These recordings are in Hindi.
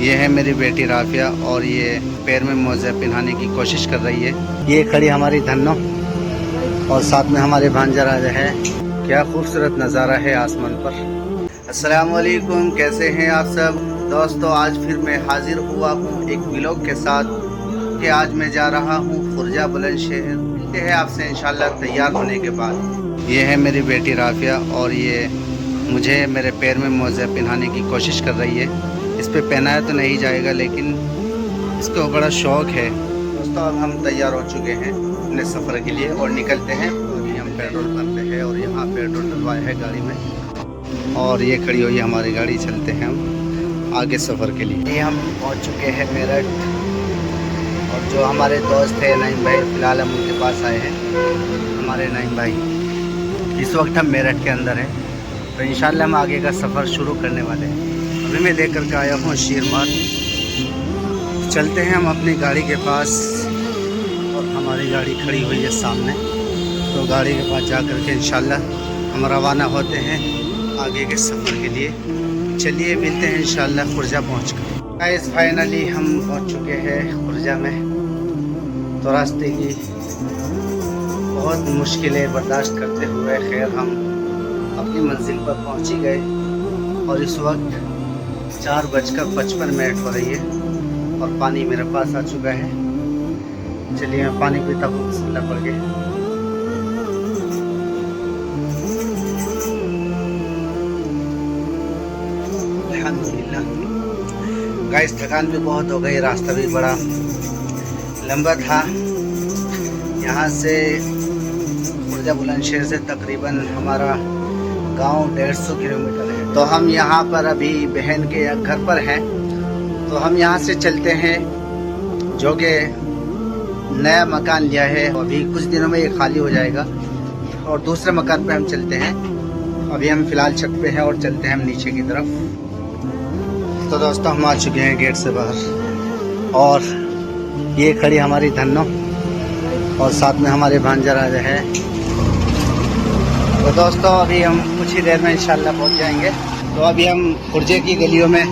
ये है मेरी बेटी राफिया और ये पैर में मोज़े पहनाने की कोशिश कर रही है। ये खड़ी हमारी धन्नो और साथ में हमारे भांजा राजा है। क्या खूबसूरत नज़ारा है आसमान पर। अस्सलाम वालेकुम, कैसे हैं आप सब दोस्तों। आज फिर मैं हाजिर हुआ हूँ एक व्लॉग के साथ कि आज मैं जा रहा हूँ खुर्जा बुलंदशहर। मिलते हैं आपसे इंशाल्लाह तैयार होने के बाद। ये है मेरी बेटी राफिया और ये मुझे मेरे पैर में मोज़े पहनाने की कोशिश कर रही है। इस पे पहनाया तो नहीं जाएगा लेकिन इसको बड़ा शौक़ है। दोस्तों अब हम तैयार हो चुके हैं अपने सफ़र के लिए और निकलते हैं। अभी हम पेट्रोल भरते हैं और यहाँ पेट्रोल डलवाया है गाड़ी में और ये खड़ी हुई हमारी गाड़ी। चलते हैं हम आगे सफ़र के लिए। ये हम पहुँच चुके हैं मेरठ और जो हमारे दोस्त है नईम भाई, फ़िलहाल हम उनके पास आए हैं। हमारे नईम भाई इस वक्त हम मेरठ के अंदर हैं तो इंशाल्लाह हम आगे का सफ़र शुरू करने वाले हैं। अभी मैं लेकर के आया हूँ शीरमार। चलते हैं हम अपनी गाड़ी के पास और हमारी गाड़ी खड़ी हुई है सामने, तो गाड़ी के पास जा कर के इंशाल्लाह हम रवाना होते हैं आगे के सफ़र के लिए। चलिए मिलते हैं इंशाल्लाह खुर्जा पहुँच कर। गाइस फाइनली हम पहुँच चुके हैं खुर्जा में। तो रास्ते की बहुत मुश्किलें बर्दाश्त करते हुए खैर हम अपनी मंजिल पर पहुँच ही गए और इस वक्त 4:55 हो रही है और पानी मेरे पास आ चुका है। चलिए मैं पानी पीता हूँ, बिस्मिल्लाह पढ़ के। अल्हम्दुलिल्लाह। गाइस थकान भी बहुत हो गई, रास्ता भी बड़ा लंबा था। यहाँ से खुर्जा बुलंदशहर से तकरीबन हमारा गांव 150 किलोमीटर है। तो हम यहाँ पर अभी बहन के घर पर हैं, तो हम यहाँ से चलते हैं जो कि नया मकान लिया है। अभी कुछ दिनों में ये खाली हो जाएगा और दूसरे मकान पे हम चलते हैं। अभी हम फ़िलहाल छत पे हैं और चलते हैं हम नीचे की तरफ। तो दोस्तों हम आ चुके हैं गेट से बाहर और ये खड़ी हमारी धन्नो और साथ में हमारे भांजा राजा है। तो दोस्तों अभी हम कुछ ही देर में इंशाल्लाह पहुंच जाएंगे। तो अभी हम खुर्जे की गलियों में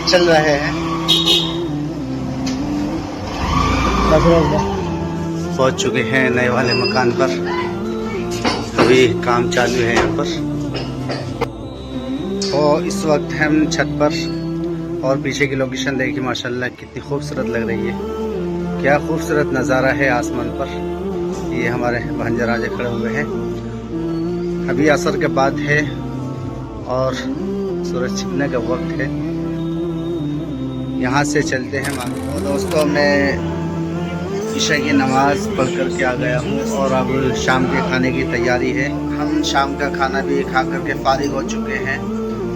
चल रहे हैं। पहुंच चुके हैं नए वाले मकान पर। अभी काम चालू है यहाँ पर और इस वक्त हम छत पर और पीछे की लोकेशन देखिए माशाल्लाह कितनी खूबसूरत लग रही है। क्या खूबसूरत नज़ारा है आसमान पर। ये हमारे भांजा राजा खड़े हुए हैं। अभी असर के बाद है और सूरज छिपने का वक्त है। यहाँ से चलते हैं। तो दोस्तों मैं ईशा की नमाज़ पढ़ कर के आ गया हूँ और अब शाम के खाने की तैयारी है। हम शाम का खाना भी खा कर के फारिग हो चुके हैं।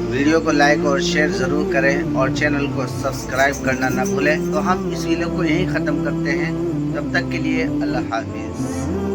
वीडियो को लाइक और शेयर ज़रूर करें और चैनल को सब्सक्राइब करना ना भूलें। तो हम इस वीडियो को यहीं ख़त्म करते हैं। तब तक के लिए अल्लाह हाफिज़।